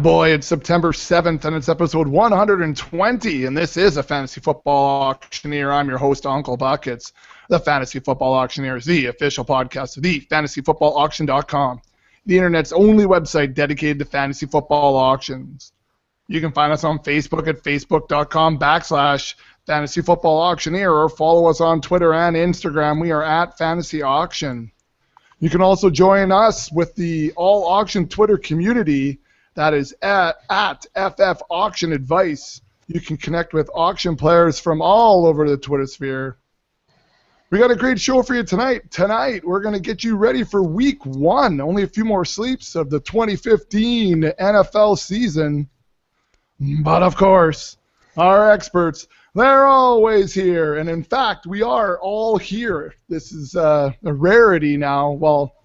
Boy, it's September 7th, and it's episode 120, and this is a Fantasy Football Auctioneer. I'm your host, Uncle Buckets. The Fantasy Football Auctioneer is the official podcast of the fantasyfootballauction.com, the internet's only website dedicated to fantasy football auctions. You can find us on Facebook at facebook.com/Fantasy Football Auctioneer, or follow us on Twitter and Instagram. We are at Fantasy Auction. You can also join us with the All Auction Twitter community. That is at FF Auction Advice. You can connect with auction players from all over the Twitter sphere. We got a great show for you tonight. Tonight, we're going to get you ready for week one. Only a few more sleeps of the 2015 NFL season. But of course, our experts, they're always here. And in fact, we are all here. This is a rarity now. Well,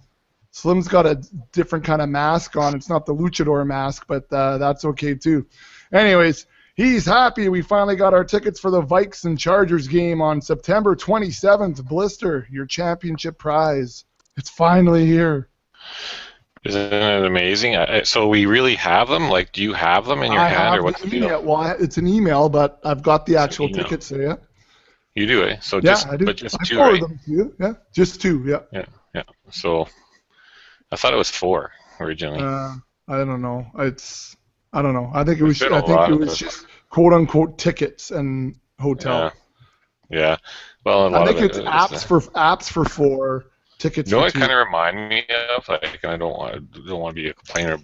Slim's got a different kind of mask on. It's not the luchador mask, but that's okay too. Anyways, he's happy we finally got our tickets for the Vikes and Chargers game on September 27th. Blister, your championship prize. It's finally here. Isn't it amazing? So we really have them? Like, do you have them in your hand, or what's the deal? Well, it's an email, but I've got the actual tickets there, yeah. You do, eh? So yeah, I do. But just I two, right? them to you. Yeah, just two, yeah. Yeah. So I thought it was 4 originally. I don't know. I don't know. I think it was just quote unquote tickets and hotel. Yeah. Well, I think it's apps for 4, tickets. You know for what 2. it kind of remind me of? Like, and I don't want to be a complainer,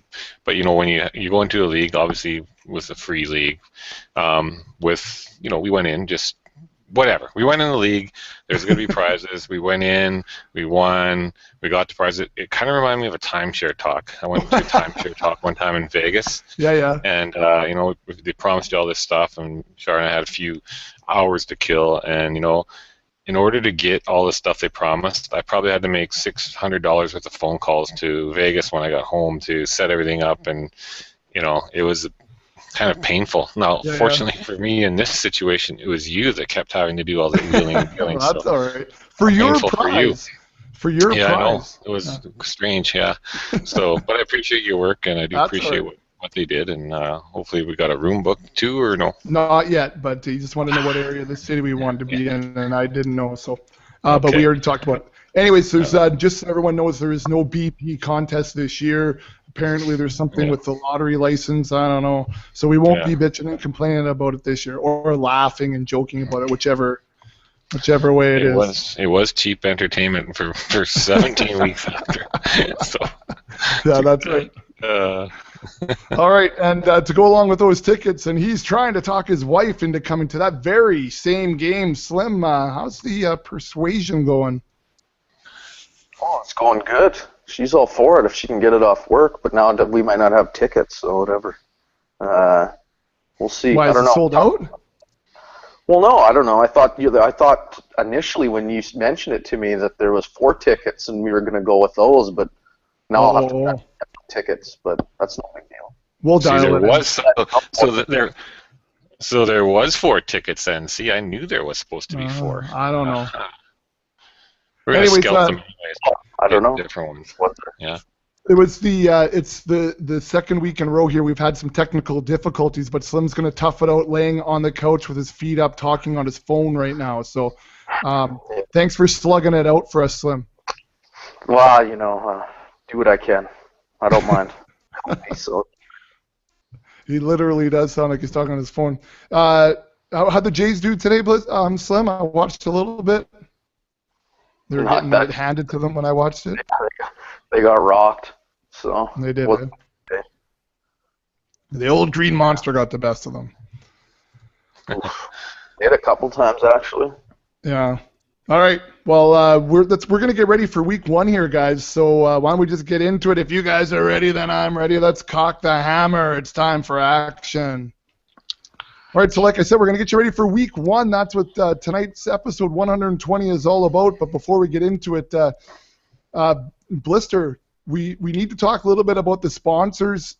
but when you go into a league, obviously with a free league, we went in just. Whatever. We went in the league. There's going to be prizes. We went in. We won. We got the prizes. It kind of reminded me of a timeshare talk. I went to a timeshare talk one time in Vegas. Yeah. And, they promised you all this stuff, and Char and I had a few hours to kill. And, in order to get all the stuff they promised, I probably had to make $600 worth of phone calls to Vegas when I got home to set everything up. And, it was kind of painful. Now, fortunately for me in this situation, it was you that kept having to do all the wheeling and dealing. Well, that's all right. For your prize. For your prize. Yeah, I know. It was strange, yeah. So, but I appreciate your work, and I do appreciate what they did, and hopefully we got a room booked too, or no? Not yet, but he just wanted to know what area of the city we wanted to be in, and I didn't know, so. But we already talked about it. Anyways, there's just so everyone knows, there is no BP contest this year. Apparently there's something with the lottery license. I don't know. So we won't be bitching and complaining about it this year, or laughing and joking about it, whichever way it is. It was cheap entertainment for 17 weeks after. So. Yeah, that's right. All right, and to go along with those tickets, and he's trying to talk his wife into coming to that very same game. Slim, how's the persuasion going? Oh, it's going good. She's all for it if she can get it off work, but now we might not have tickets, so whatever. We'll see. Why, I don't is it know. sold out? Well, no, I don't know. I thought initially when you mentioned it to me that there was 4 tickets and we were going to go with those, but now I'll have to have tickets, but that's no big deal. We'll dial it in. So there was 4 tickets then. See, I knew there was supposed to be 4. I don't know. We're going to scout them anyways. I don't know. Different ones. Yeah. It was it's the second week in a row here we've had some technical difficulties, but Slim's going to tough it out laying on the couch with his feet up talking on his phone right now. So thanks for slugging it out for us, Slim. Well, do what I can. I don't mind. So. He literally does sound like he's talking on his phone. How'd the Jays do today, Slim? I watched a little bit. They were getting it handed to them when I watched it. They got rocked. So they did. The old green monster got the best of them. They did a couple times actually. Yeah. All right. Well, we're going to get ready for week one here, guys. So why don't we just get into it? If you guys are ready, then I'm ready. Let's cock the hammer. It's time for action. All right. So like I said, we're going to get you ready for week one. That's what tonight's episode 120 is all about. But before we get into it, Blister, we need to talk a little bit about the sponsors.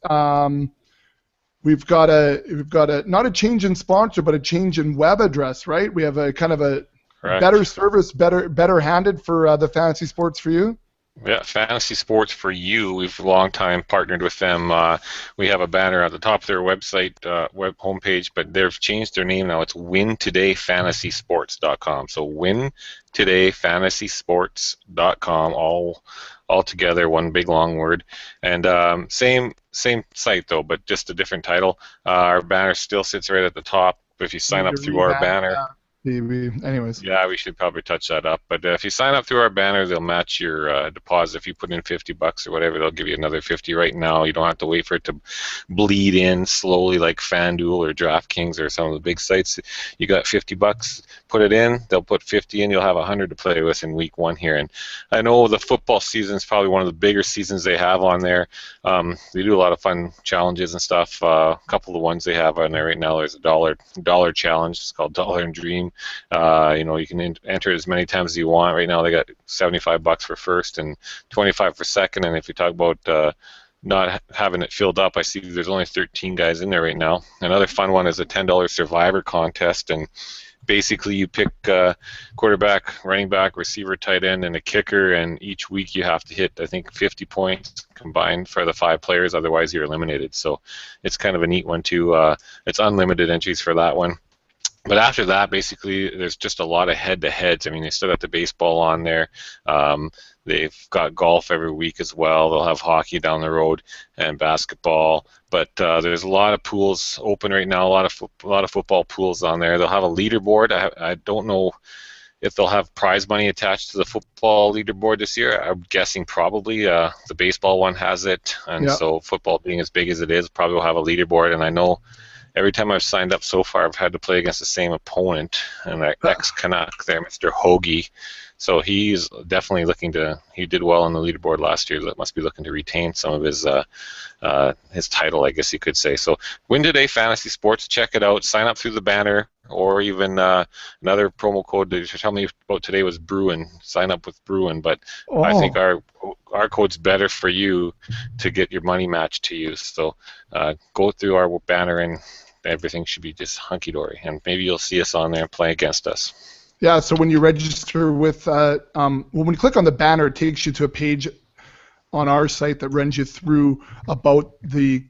We've got a not a change in sponsor, but a change in web address, right? We have a kind of a Correct. Better service, better handed for the fantasy sports for you? Yeah, Fantasy Sports for You. We've a long time partnered with them. We have a banner at the top of their website, web homepage, but they've changed their name now. It's WinTodayFantasySports.com. So WinTodayFantasySports.com, all together, one big long word. And same site though, but just a different title. Our banner still sits right at the top. If you We sign need up to through our revamp banner, that. Maybe. Anyways. yeah, we should probably touch that up. But if you sign up through our banner, they'll match your deposit. If you put in $50 or whatever, they'll give you another 50 right now. You don't have to wait for it to bleed in slowly like FanDuel or DraftKings or some of the big sites. You got $50, put it in. They'll put 50 in. You'll have 100 to play with in week 1 here. And I know the football season is probably one of the bigger seasons they have on there. They do a lot of fun challenges and stuff. A couple of the ones they have on there right now. There's a dollar challenge. It's called Dollar and Dream. You can enter as many times as you want. Right now they got $75 for first and 25 for second. And if you talk about not having it filled up, I see there's only 13 guys in there right now. Another fun one is a $10 Survivor contest, and basically you pick quarterback, running back, receiver, tight end, and a kicker, and each week you have to hit, I think, 50 points combined for the 5 players, otherwise you're eliminated. So it's kind of a neat one too. It's unlimited entries for that one. But after that, basically, there's just a lot of head-to-heads. I mean, they still got the baseball on there. They've got golf every week as well. They'll have hockey down the road and basketball. But there's a lot of pools open right now. A lot of football pools on there. They'll have a leaderboard. I don't know if they'll have prize money attached to the football leaderboard this year. I'm guessing probably. The baseball one has it, and so football being as big as it is, probably will have a leaderboard. And I know every time I've signed up so far, I've had to play against the same opponent, and that ex-Canuck there, Mr. Hoagie. So he's definitely looking to. He did well on the leaderboard last year. That must be looking to retain some of his title, I guess you could say. So Win Today Fantasy Sports. Check it out. Sign up through the banner, or even another promo code that you tell me about today was Bruin. Sign up with Bruin, but I think our code's better for you to get your money matched to you. So go through our banner and everything should be just hunky-dory, and maybe you'll see us on there and play against us. Yeah, so when you register with, when you click on the banner, it takes you to a page on our site that runs you through about the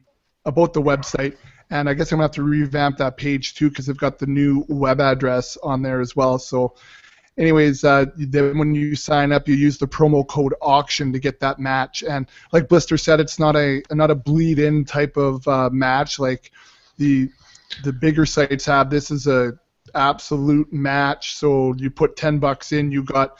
website. And I guess I'm going to have to revamp that page too because they've got the new web address on there as well. So anyways, then when you sign up, you use the promo code auction to get that match. And like Blister said, it's not a bleed-in type of match like the bigger sites have. This is a absolute match. So you put $10 in, you got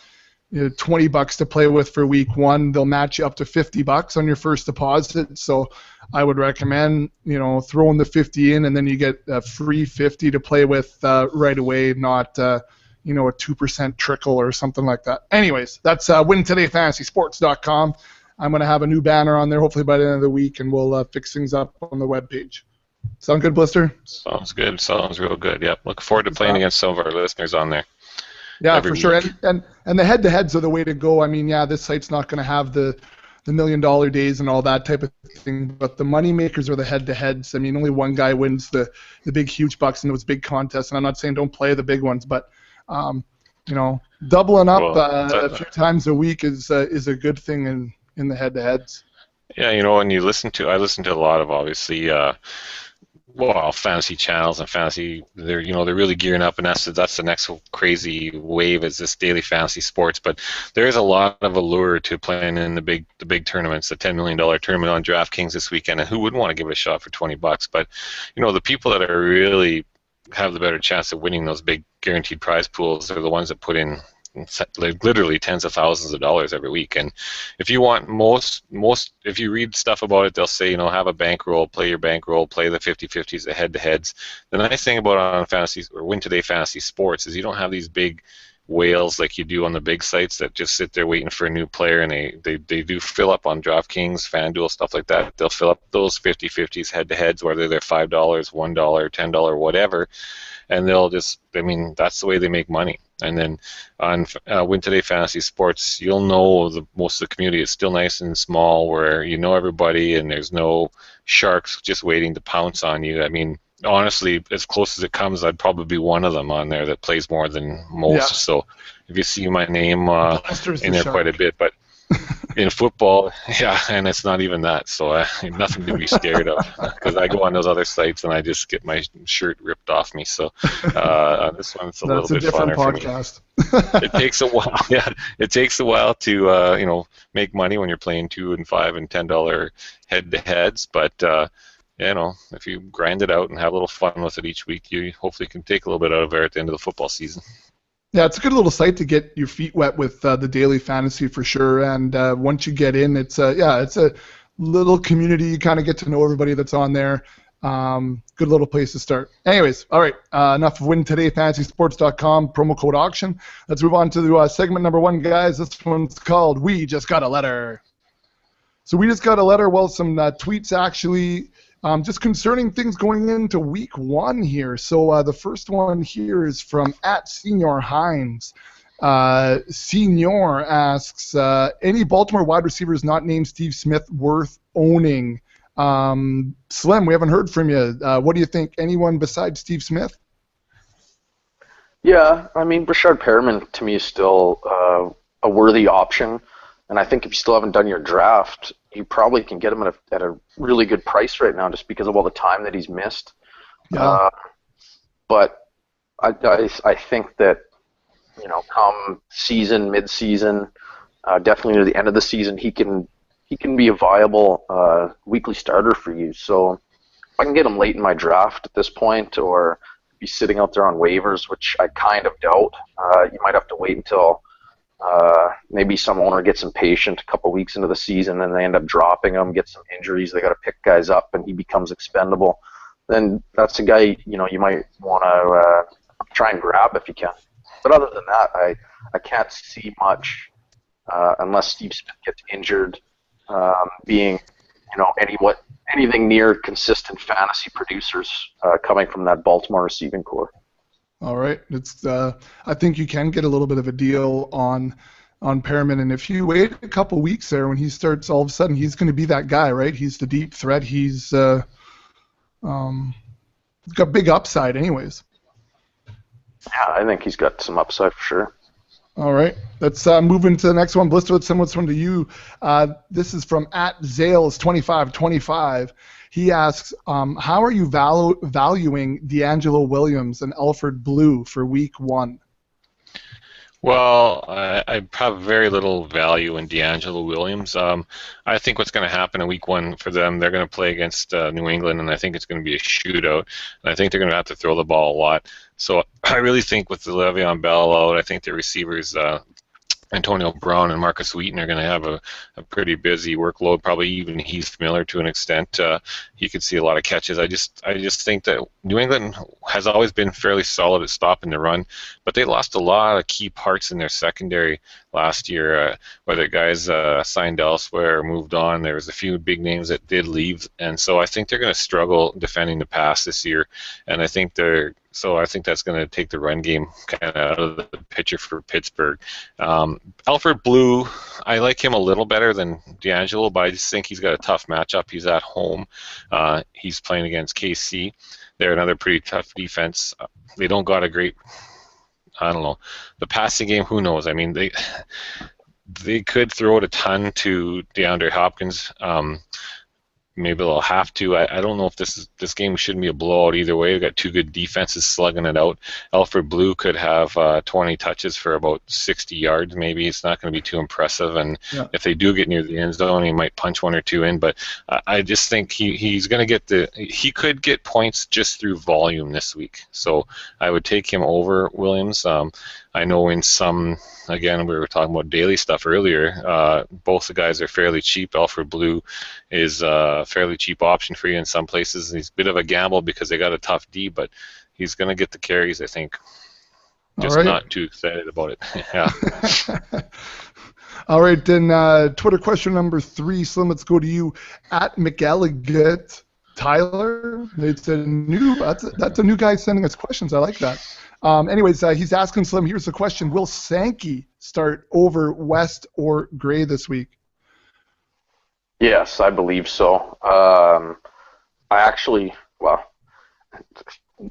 $20 to play with for week 1. They'll match you up to $50 on your first deposit. So I would recommend throwing the 50 in, and then you get a free 50 to play with right away, not a 2% trickle or something like that. Anyways, that's WinTodayFantasySports.com. I'm going to have a new banner on there hopefully by the end of the week, and we'll fix things up on the webpage. Sound good, Blister? Sounds good. Sounds real good. Yep. Look forward to playing against some of our listeners on there. Yeah, for sure. And the head-to-heads are the way to go. I mean, yeah, this site's not going to have the $1 million days and all that type of thing, but the money makers are the head-to-heads. I mean, only one guy wins the big, huge bucks in those big contests. And I'm not saying don't play the big ones, but doubling up a few times a week is a good thing in the head-to-heads. Yeah, and I listen to a lot of obviously. Fantasy channels and fantasy, they're really gearing up, and that's the next crazy wave is this daily fantasy sports. But there is a lot of allure to playing in the big tournaments, the $10 million tournament on DraftKings this weekend, and who wouldn't want to give it a shot for $20? But the people that are really have the better chance of winning those big guaranteed prize pools are the ones that put in literally tens of thousands of dollars every week. And if you want if you read stuff about it, they'll say, have a bankroll, play your bankroll, play the 50-50s, the head-to-heads. The nice thing about on fantasy or Win Today Fantasy Sports is you don't have these big whales like you do on the big sites that just sit there waiting for a new player, and they do fill up on DraftKings, FanDuel, stuff like that. They'll fill up those 50-50s head-to-heads, whether they're $5, $1, $10, whatever, and they'll just, that's the way they make money. And then on Win Today Fantasy Sports, you'll know most of the community is still nice and small, where you know everybody, and there's no sharks just waiting to pounce on you. Honestly, as close as it comes, I'd probably be one of them on there that plays more than most. Yeah. So if you see my name in there quite a bit, but in football, yeah, and it's not even that, so nothing to be scared of, because I go on those other sites and I just get my shirt ripped off me. So this one's a little That's a bit different funner for me. podcast. It takes a while, yeah. It takes a while to make money when you're playing $2 and $5 and $10 head-to-heads, but if you grind it out and have a little fun with it each week, you hopefully can take a little bit out of there at the end of the football season. Yeah, it's a good little site to get your feet wet with the daily fantasy for sure. And once you get in, it's a little community. You kind of get to know everybody that's on there. Good little place to start. Anyways, all right, enough of Win Today, FantasySports.com, promo code auction. Let's move on to segment number 1, guys. This one's called We Just Got a Letter. So we just got a letter, some tweets actually, just concerning things going into week 1 here. So the first one here is from @SeniorHines. Senior asks, any Baltimore wide receivers not named Steve Smith worth owning? Slim, we haven't heard from you. What do you think? Anyone besides Steve Smith? Yeah, I mean, Brashard Perriman to me is still a worthy option. And I think if you still haven't done your draft, you probably can get him at a really good price right now just because of all the time that he's missed. Yeah. But I think that, come mid-season, definitely near the end of the season, he can be a viable weekly starter for you. So if I can get him late in my draft at this point, or be sitting out there on waivers, which I kind of doubt, you might have to wait until maybe some owner gets impatient a couple weeks into the season and they end up dropping him, get some injuries, they got to pick guys up, and he becomes expendable. Then that's a guy you might want to try and grab if you can. But other than that, I can't see much unless Steve Smith gets injured, being anything near consistent fantasy producers coming from that Baltimore receiving core. All right, it's. I think you can get a little bit of a deal on Perriman, and if you wait a couple weeks there, when he starts, all of a sudden he's going to be that guy, right? He's the deep threat. He's got big upside, anyways. Yeah, I think he's got some upside for sure. All right, let's move into the next one. Blister, let's send one to you. This is from @Zales2525. He asks, how are you valuing D'Angelo Williams and Alfred Blue for week 1? Well, I have very little value in D'Angelo Williams. I think what's going to happen in week 1 for them, they're going to play against New England, and I think it's going to be a shootout. And I think they're going to have to throw the ball a lot. So I really think with the Le'Veon Bell out, I think the receivers, Antonio Brown and Marcus Wheaton, are going to have a pretty busy workload. Probably even Heath Miller to an extent. He could see a lot of catches. I just think that New England has always been fairly solid at stopping the run, but they lost a lot of key parts in their secondary last year. Whether guys signed elsewhere or moved on, there was a few big names that did leave, and so I think they're going to struggle defending the pass this year. And I think that's going to take the run game kind of out of the picture for Pittsburgh. Alfred Blue, I like him a little better than D'Angelo, but I just think he's got a tough matchup. He's at home. He's playing against KC. They're another pretty tough defense. They don't got a great, I don't know, the passing game, who knows? I mean, they could throw it a ton to DeAndre Hopkins. Maybe they'll have to. I don't know if this game shouldn't be a blowout either way. We've got two good defenses slugging it out. Alfred Blue could have 20 touches for about 60 yards maybe. It's not going to be too impressive, and if they do get near the end zone, he might punch one or two in. But I just think he's going to he could get points just through volume this week. So I would take him over Williams. I know in some, again, we were talking about daily stuff earlier, both the guys are fairly cheap. Alfred Blue is a fairly cheap option for you in some places. He's a bit of a gamble because they got a tough D, but he's going to get the carries, I think. Just not too excited about it. Yeah. All right, then Twitter question number 3, Slim, let's go to you. @McElligott Tyler. It's that's a new guy sending us questions. I like that. Anyways, he's asking Slim, here's the question. Will Sankey start over West or Gray this week? Yes, I believe so.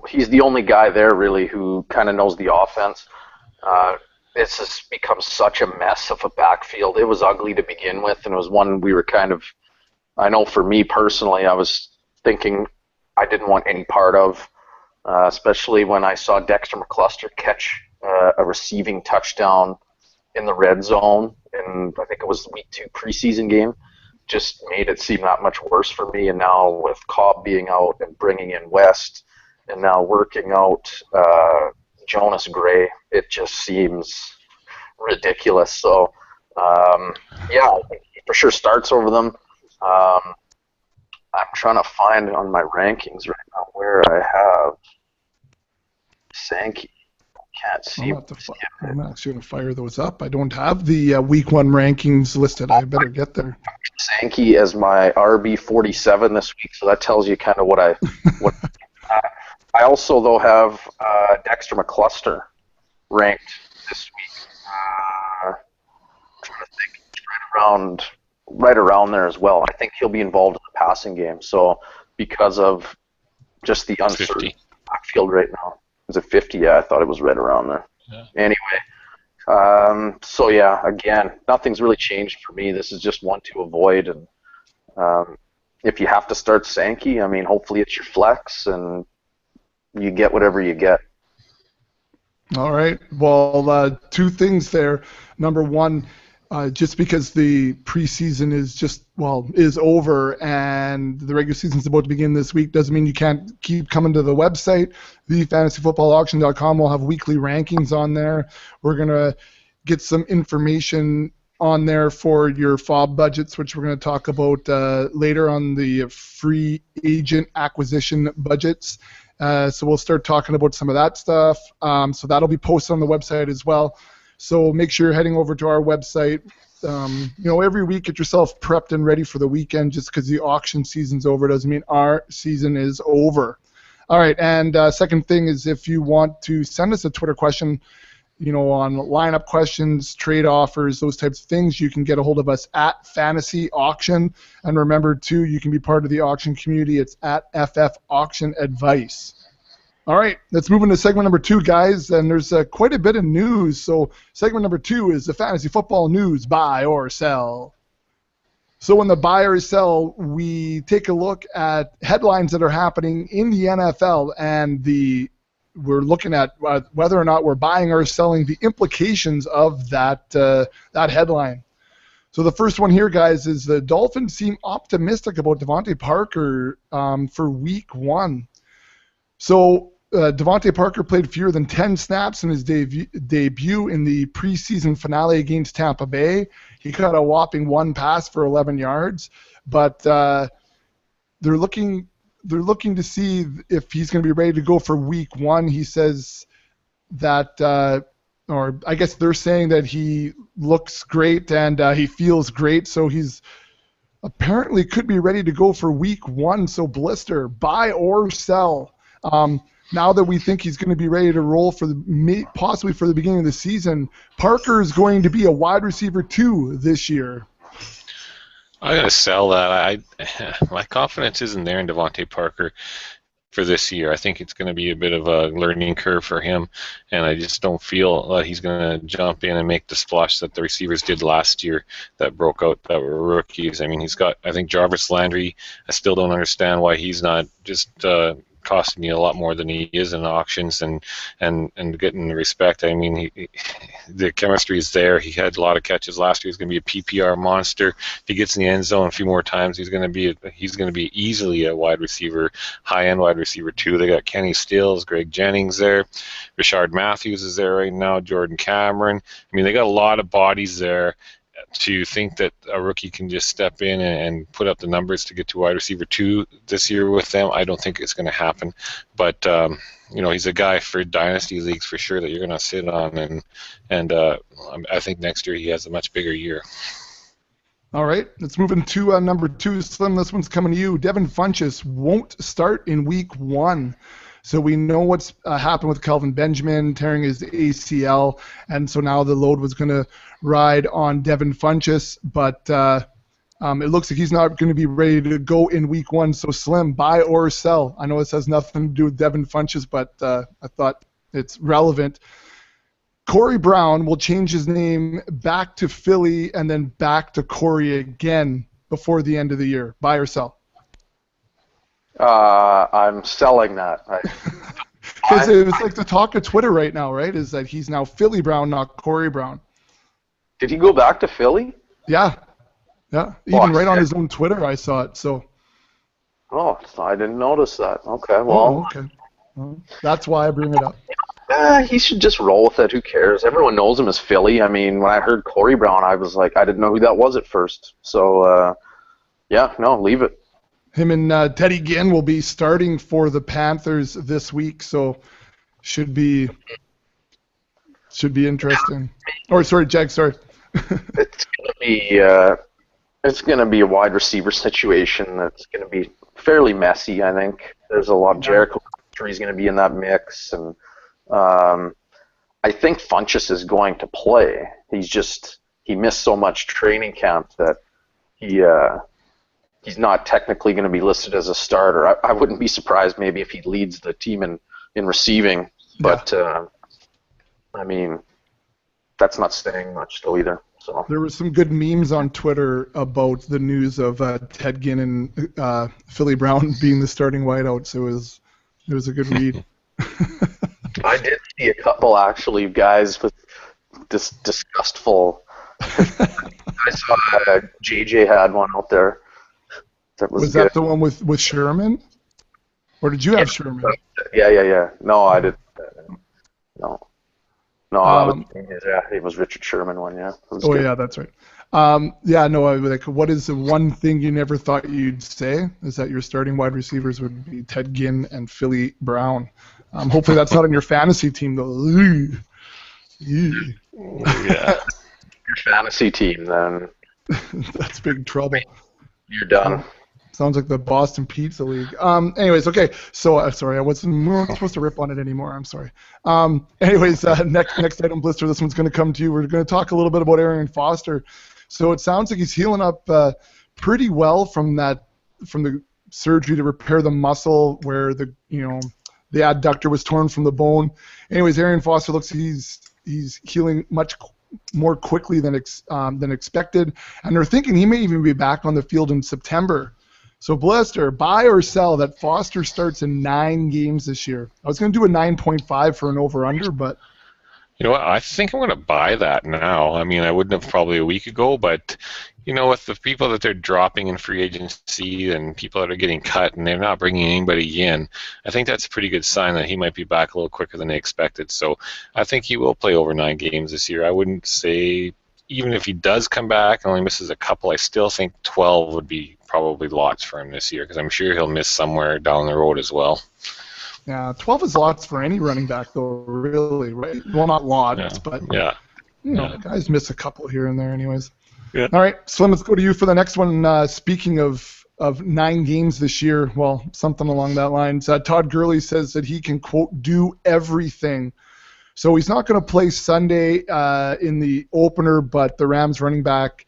He's the only guy there really who kind of knows the offense. this has become such a mess of a backfield. It was ugly to begin with, and it was one we were kind of, I know for me personally, I was thinking I didn't want any part of, especially when I saw Dexter McCluster catch a receiving touchdown in the red zone, and I think it was the week 2 preseason game. Just made it seem that much worse for me. And now with Cobb being out and bringing in West, and now working out Jonas Gray, it just seems ridiculous. So, yeah, I think he for sure starts over them. I'm trying to find on my rankings right now where I have Sankey. Can't see. I'm actually going to fire those up. I don't have the week 1 rankings listed. I better get there. Sankey as my RB 47 this week, so that tells you kind of what I. I also though have Dexter McCluster ranked this week. I'm trying to think, right around there as well. I think he'll be involved in the passing game. So because of just the uncertain backfield right now. Is it 50? Yeah, I thought it was right around there. Yeah. Anyway, so yeah, again, nothing's really changed for me. This is just one to avoid, and if you have to start Sankey, I mean, hopefully it's your flex, and you get whatever you get. All right. Well, 2 things there. Number 1, just because the preseason is over and the regular season is about to begin this week doesn't mean you can't keep coming to the website. TheFantasyFootballAuction.com will have weekly rankings on there. We're going to get some information on there for your FOB budgets, which we're going to talk about later on the free agent acquisition budgets. So we'll start talking about some of that stuff. So that'll be posted on the website as well. So make sure you're heading over to our website. Every week get yourself prepped and ready for the weekend. Just because the auction season's over doesn't mean our season is over. All right, and second thing is if you want to send us a Twitter question, on lineup questions, trade offers, those types of things, you can get a hold of us at Fantasy Auction. And remember, too, you can be part of the auction community. It's at FF Auction Advice. All right, let's move into segment number 2, guys, and there's quite a bit of news. So segment number 2 is the fantasy football news, buy or sell. So in the buy or sell, we take a look at headlines that are happening in the NFL, and we're looking at whether or not we're buying or selling, the implications of that headline. So the first one here, guys, is the Dolphins seem optimistic about Devontae Parker for week 1. So Devontae Parker played fewer than 10 snaps in his debut in the preseason finale against Tampa Bay. He caught a whopping 1 pass for 11 yards, but they're looking to see if he's going to be ready to go for week 1. He says that, or I guess they're saying that he looks great and he feels great, so he's apparently could be ready to go for week 1. So Blister, buy or sell. Now that we think he's going to be ready to roll possibly for the beginning of the season, Parker is going to be a wide receiver 2 this year. I'm going to sell that. My confidence isn't there in Devontae Parker for this year. I think it's going to be a bit of a learning curve for him, and I just don't feel that he's going to jump in and make the splash that the receivers did last year that broke out, that were rookies. I mean, I think Jarvis Landry, I still don't understand why he's not just costing you a lot more than he is in auctions and getting the respect. I mean, the chemistry is there. He had a lot of catches last year. He's going to be a PPR monster. If he gets in the end zone a few more times, he's going to be easily a wide receiver, high-end wide receiver 2. They got Kenny Stills, Greg Jennings there, Rashard Matthews is there right now, Jordan Cameron. I mean, they got a lot of bodies there. To think that a rookie can just step in and put up the numbers to get to wide receiver 2 this year with them, I don't think it's going to happen. But he's a guy for dynasty leagues for sure that you're going to sit on, and I think next year he has a much bigger year. All right, let's move into number 2. Slim, this one's coming to you. Devin Funchess won't start in week 1. So we know what's happened with Kelvin Benjamin tearing his ACL, and so now the load was going to ride on Devin Funchess, but it looks like he's not going to be ready to go in week 1. So Slim, buy or sell? I know this has nothing to do with Devin Funchess, but I thought it's relevant. Corey Brown will change his name back to Philly and then back to Corey again before the end of the year. Buy or sell? I'm selling that. Because it's like the talk of Twitter right now, right? Is that he's now Philly Brown, not Corey Brown. Did he go back to Philly? Yeah. Even right on his own Twitter, I saw it. So. Oh, I didn't notice that. Okay, well. Oh, okay. Well, that's why I bring it up. He should just roll with it. Who cares? Everyone knows him as Philly. I mean, when I heard Corey Brown, I was like, I didn't know who that was at first. So, leave it. Him and Teddy Ginn will be starting for the Panthers this week, so should be interesting. Or sorry, Jack. Sorry. It's gonna be a wide receiver situation that's gonna be fairly messy. I think there's a lot of Jericho. He's gonna be in that mix, and I think Funchess is going to play. He missed so much training camp that he's not technically going to be listed as a starter. I wouldn't be surprised maybe if he leads the team in receiving, but I mean, that's not saying much though either. So there were some good memes on Twitter about the news of Ted Ginn and Philly Brown being the starting wideouts. So it was a good read. I did see a couple actually guys with this disgustful. I saw JJ had one out there. Was that the one with Sherman? Or did you have Sherman? Yeah. No, I didn't. No, it was Richard Sherman one, yeah. Yeah, that's right. What is the one thing you never thought you'd say is that your starting wide receivers would be Ted Ginn and Philly Brown. Hopefully that's not on your fantasy team, though. Yeah. Your fantasy team, then. That's big trouble. You're done. Sounds like the Boston Pizza League. Anyways, okay. So, sorry, we weren't supposed to rip on it anymore. I'm sorry. Next item, Blister. This one's going to come to you. We're going to talk a little bit about Arian Foster. So it sounds like he's healing up pretty well from the surgery to repair the muscle where the adductor was torn from the bone. Anyways, Arian Foster looks he's healing much more quickly than expected, and they're thinking he may even be back on the field in September. So, Blister, buy or sell that Foster starts in 9 games this year? I was going to do a 9.5 for an over-under, but... You know what? I think I'm going to buy that now. I mean, I wouldn't have probably a week ago, but, with the people that they're dropping in free agency and people that are getting cut and they're not bringing anybody in, I think that's a pretty good sign that he might be back a little quicker than they expected. So I think he will play over 9 games this year. I wouldn't say, even if he does come back and only misses a couple, I still think 12 would be probably lots for him this year because I'm sure he'll miss somewhere down the road as well. Yeah, 12 is lots for any running back, though, really, right? Well, not lots, but guys miss a couple here and there anyways. Yeah. All right, Slim, let's go to you for the next one. Speaking of 9 games this year, well, something along that line. Todd Gurley says that he can, quote, do everything. So he's not going to play Sunday in the opener, but the Rams running back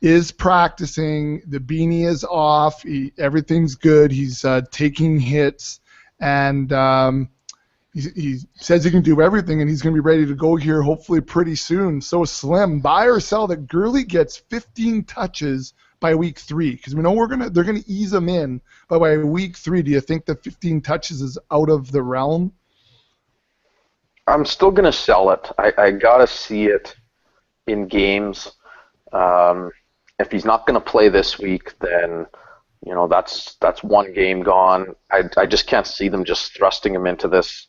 is practicing. The beanie is off. Everything's good. He's taking hits, and he says he can do everything, and he's going to be ready to go here hopefully pretty soon. So, Slim, buy or sell that Gurley gets 15 touches by week 3? Because we know they're going to ease him in, but by week 3, do you think the 15 touches is out of the realm? I'm still going to sell it. I got to see it in games. If he's not going to play this week, then that's 1 game gone. I just can't see them just thrusting him into this.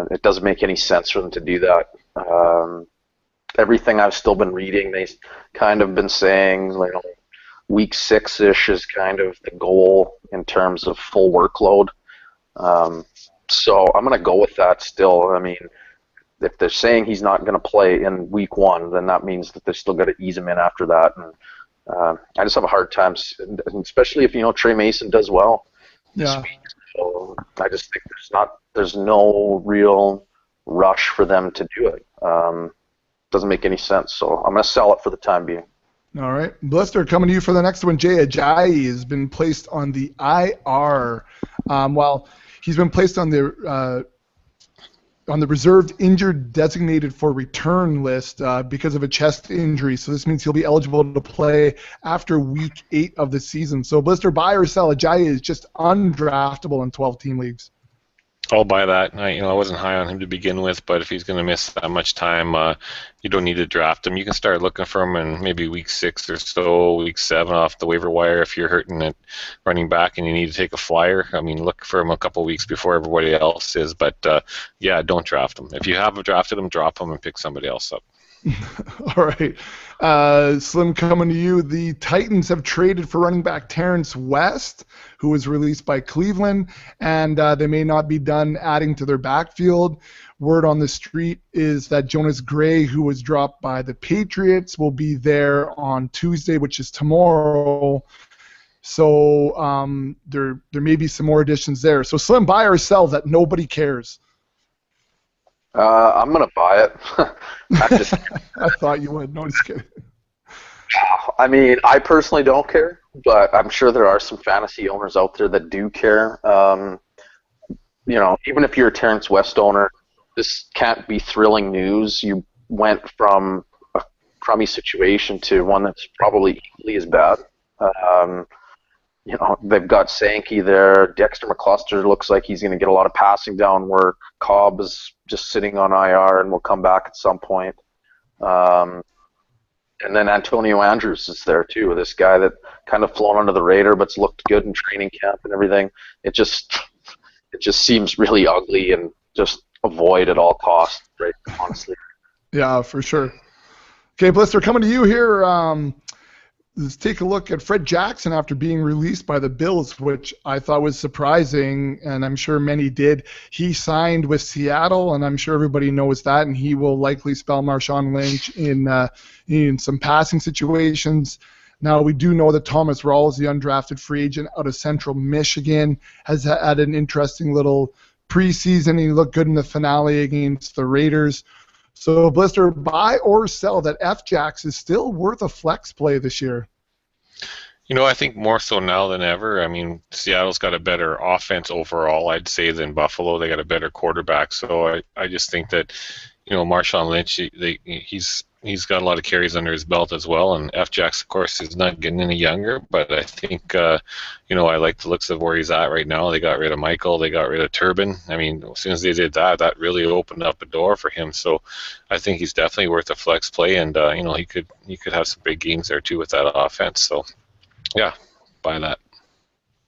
It doesn't make any sense for them to do that. Everything I've still been reading, they kind of been saying week 6-ish is kind of the goal in terms of full workload. So I'm going to go with that still. I mean, if they're saying he's not going to play in week 1, then that means that they're still going to ease him in after that. And I just have a hard time, especially if Trey Mason does well this week. So I just think there's no real rush for them to do it. Doesn't make any sense. So I'm going to sell it for the time being. All right, Blister, coming to you for the next one. Jay Ajayi has been placed on the IR. He's been placed on the on the reserved injured designated for return list because of a chest injury. So this means he'll be eligible to play after week 8 of the season. So Blister, buy or sell, Ajayi is just undraftable in 12-team leagues. I'll buy that. I wasn't high on him to begin with, but if he's going to miss that much time, you don't need to draft him. You can start looking for him in maybe week 6 or so, week 7 off the waiver wire if you're hurting at running back and you need to take a flyer. I mean, look for him a couple weeks before everybody else is, but yeah, don't draft him. If you have drafted him, drop him and pick somebody else up. All right. Slim, coming to you. The Titans have traded for running back Terrence West, who was released by Cleveland, and they may not be done adding to their backfield. Word on the street is that Jonas Gray, who was dropped by the Patriots, will be there on Tuesday, which is tomorrow. So there may be some more additions there. So Slim, buy or sell that nobody cares? I'm going to buy it. I thought you would. No, just kidding. I mean, I personally don't care, but I'm sure there are some fantasy owners out there that do care. Even if you're a Terrence West owner, this can't be thrilling news. You went from a crummy situation to one that's probably equally as bad. They've got Sankey there. Dexter McCluster looks like he's going to get a lot of passing down work. Cobb is just sitting on IR and will come back at some point. And then Antonio Andrews is there too, this guy that kind of flown under the radar but's looked good in training camp and everything. It just seems really ugly and just avoid at all costs, right? Honestly. Yeah, for sure. Okay, Blister, coming to you here. Let's take a look at Fred Jackson after being released by the Bills, which I thought was surprising, and I'm sure many did. He signed with Seattle, and I'm sure everybody knows that, and he will likely spell Marshawn Lynch in some passing situations. Now, we do know that Thomas Rawls, the undrafted free agent out of Central Michigan, has had an interesting little preseason. He looked good in the finale against the Raiders. So, Blister, buy or sell that F-Jax is still worth a flex play this year? I think more so now than ever. I mean, Seattle's got a better offense overall, I'd say, than Buffalo. They got a better quarterback. So I just think that, Marshawn Lynch, he's got a lot of carries under his belt as well. And F-Jax, of course, is not getting any younger. But I think, I like the looks of where he's at right now. They got rid of Michael. They got rid of Turbin. I mean, as soon as they did that, that really opened up a door for him. So I think he's definitely worth a flex play. And, he could have some big games there, too, with that offense. So, yeah, buy that.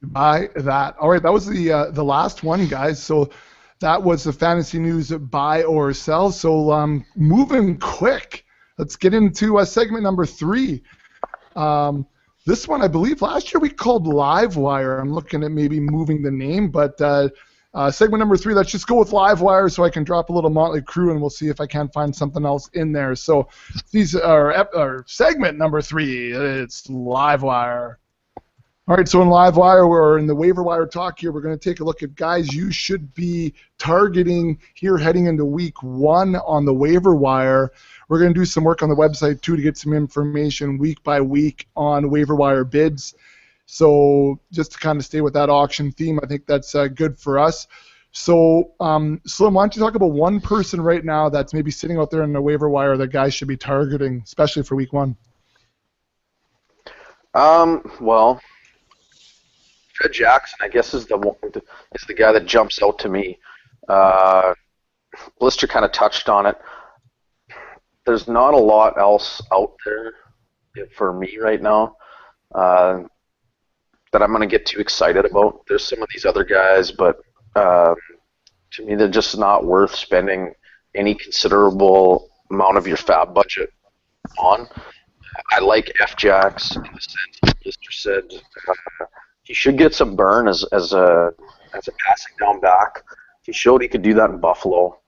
Buy that. All right, that was the last one, guys. So that was the fantasy news buy or sell. So moving quick, let's get into segment number 3. This one, I believe, last year we called Livewire. I'm looking at maybe moving the name, but segment number 3, let's just go with Livewire so I can drop a little Motley Crue and we'll see if I can't find something else in there. So these are segment number 3. It's Livewire. All right, so in Livewire, or in the waiver wire talk here, we're going to take a look at guys you should be targeting here heading into week 1 on the waiver wire. We're going to do some work on the website, too, to get some information week by week on waiver wire bids. So just to kind of stay with that auction theme, I think that's good for us. So, Slim, why don't you talk about one person right now that's maybe sitting out there in the waiver wire that guys should be targeting, especially for week 1? Well, Fred Jackson, I guess, is the guy that jumps out to me. Blister kind of touched on it. There's not a lot else out there for me right now that I'm going to get too excited about. There's some of these other guys, but to me, they're just not worth spending any considerable amount of your fab budget on. I like F-Jax in the sense that Blister said. He should get some burn as a passing down back. He showed he could do that in Buffalo.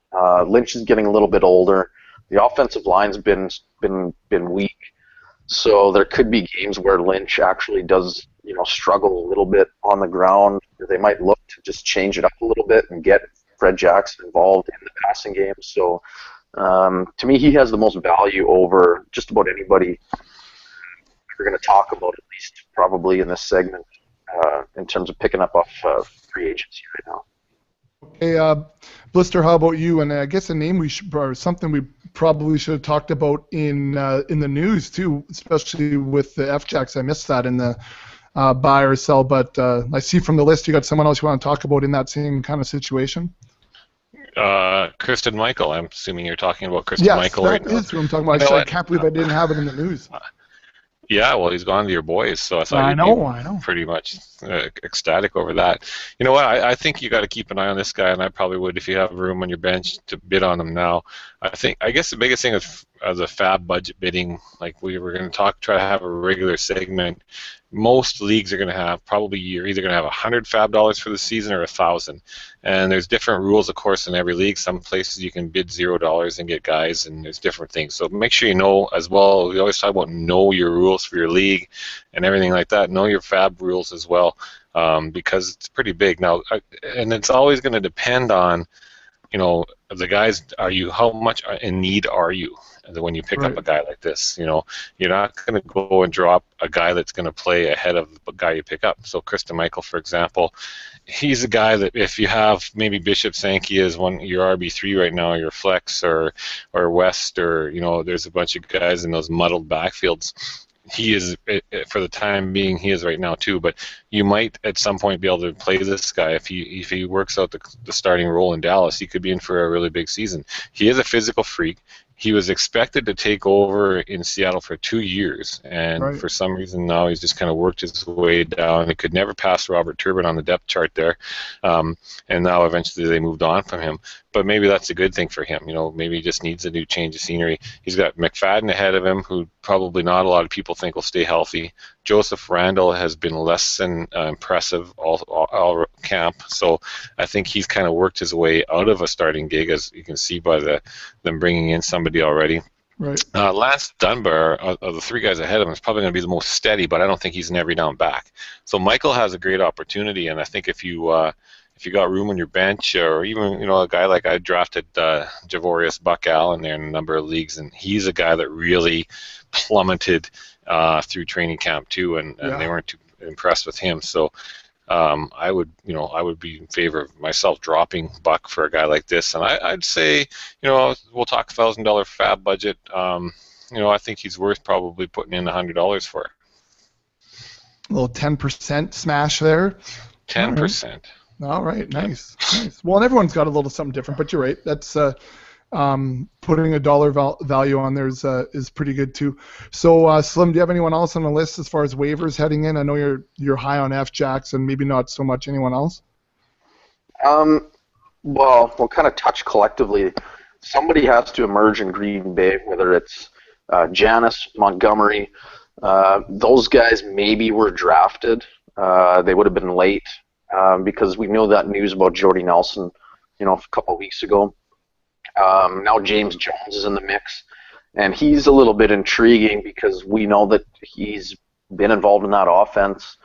Lynch is getting a little bit older. The offensive line's been weak, so there could be games where Lynch actually does struggle a little bit on the ground. They might look to just change it up a little bit and get Fred Jackson involved in the passing game. So to me, he has the most value over just about anybody we're going to talk about, at least probably in this segment. In terms of picking up off free agency right now. Okay, Blister, how about you? And I guess a name or something we probably should have talked about in the news too, especially with the F-Jacks. I missed that in the buy or sell, but I see from the list you got someone else you want to talk about in that same kind of situation. Kristen Michael. I'm assuming you're talking about Kristen Michael right now. Yes, that is who I'm talking about. I can't believe I didn't have it in the news. Yeah, well, he's gone to your boys, so I thought I you'd know. be pretty much ecstatic over that. You know what? I think you got to keep an eye on this guy, and I probably would if you have room on your bench to bid on him now. I guess the biggest thing is as a fab budget bidding, like we were going to try to have a regular segment. Most leagues are going to have you're either going to have $100 fab dollars for the season or 1,000, and there's different rules, of course, in every league. Some places you can bid $0 and get guys, and there's different things. So make sure you know as well. We always talk about know your rules for your league and everything like that. Know your fab rules as well, because it's pretty big now, and it's always going to depend on, the guys. How much in need are you? When you pick up a guy like this, you're not going to go and drop a guy that's going to play ahead of the guy you pick up. So Kristen Michael, for example, he's a guy that if you have maybe Bishop Sankey as your RB3 right now, your flex or West, or there's a bunch of guys in those muddled backfields. He is, for the time being, he is right now too. But you might at some point be able to play this guy if he works out the starting role in Dallas. He could be in for a really big season. He is a physical freak. He was expected to take over in Seattle for 2 years, and for some reason now he's just kind of worked his way down. He could never pass Robert Turbin on the depth chart there, and now eventually they moved on from him. But maybe that's a good thing for him. Maybe he just needs a new change of scenery. He's got McFadden ahead of him, who probably not a lot of people think will stay healthy. Joseph Randall has been less than impressive all camp, so I think he's kind of worked his way out of a starting gig, as you can see by them bringing in somebody already. Right. Lance Dunbar, of the three guys ahead of him, is probably going to be the most steady, but I don't think he's an every down back. So Michael has a great opportunity, and I think if you got room on your bench, or even a guy like I drafted Javorius Buck Allen there in a number of leagues, and he's a guy that really plummeted through training camp too, and they weren't too impressed with him. So I would be in favor of myself dropping Buck for a guy like this, and I'd say we'll talk $1,000 fab budget. I think he's worth probably putting in $100 for. A little 10% smash there. 10%. All right, nice. Well, and everyone's got a little something different, but you're right. That's putting a dollar value on there is pretty good too. So, Slim, do you have anyone else on the list as far as waivers heading in? I know you're high on F-Jacks and maybe not so much anyone else. Well, we'll kind of touch collectively. Somebody has to emerge in Green Bay, whether it's Janis, Montgomery. Those guys maybe were drafted. They would have been late. Because we know that news about Jordy Nelson, a couple of weeks ago. Now James Jones is in the mix, and he's a little bit intriguing because we know that he's been involved in that offense.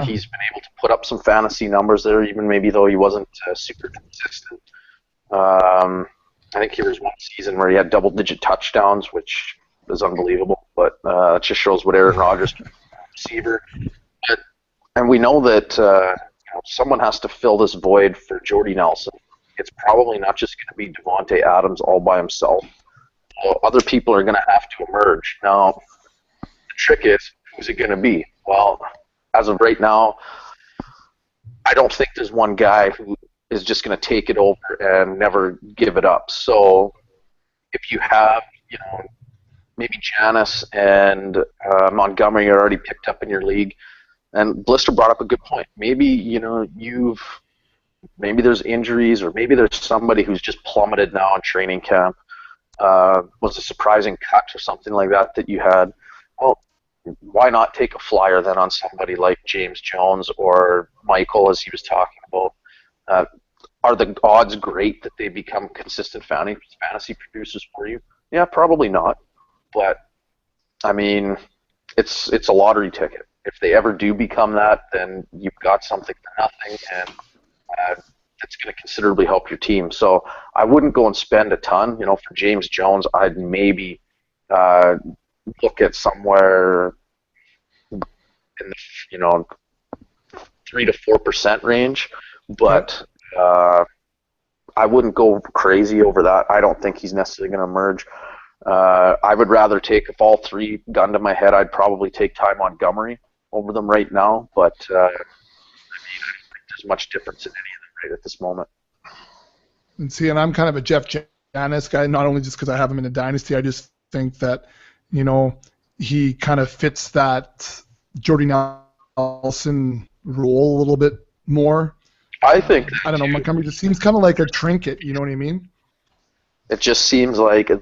He's been able to put up some fantasy numbers there, even maybe though he wasn't super consistent. I think there was one season where he had double-digit touchdowns, which is unbelievable, but it just shows what Aaron Rodgers can do as a receiver. And we know that someone has to fill this void for Jordy Nelson. It's probably not just going to be Devontae Adams all by himself. Other people are going to have to emerge. Now, the trick is, who's it going to be? Well, as of right now, I don't think there's one guy who is just going to take it over and never give it up. So if you have, maybe Janis and Montgomery are already picked up in your league, and Blister brought up a good point. Maybe, maybe there's injuries, or maybe there's somebody who's just plummeted now in training camp. Was a surprising cut or something like that you had. Well, why not take a flyer then on somebody like James Jones or Michael, as he was talking about? Are the odds great that they become consistent fantasy producers for you? Yeah, probably not. But, I mean, it's a lottery ticket. If they ever do become that, then you've got something for nothing, and it's going to considerably help your team. So I wouldn't go and spend a ton. For James Jones, I'd maybe look at somewhere in the 3 to 4% range. But I wouldn't go crazy over that. I don't think he's necessarily going to emerge. I would rather take, if all three, gun to my head, I'd probably take Ty Montgomery over them right now. But I don't think there's much difference in any of them right at this moment. And see, and I'm kind of a Jeff Janis guy, not only just because I have him in a dynasty. I just think that, he kind of fits that Jordy Nelson role a little bit more. I think I don't know. Montgomery just seems kind of like a trinket. You know what I mean? It just seems like I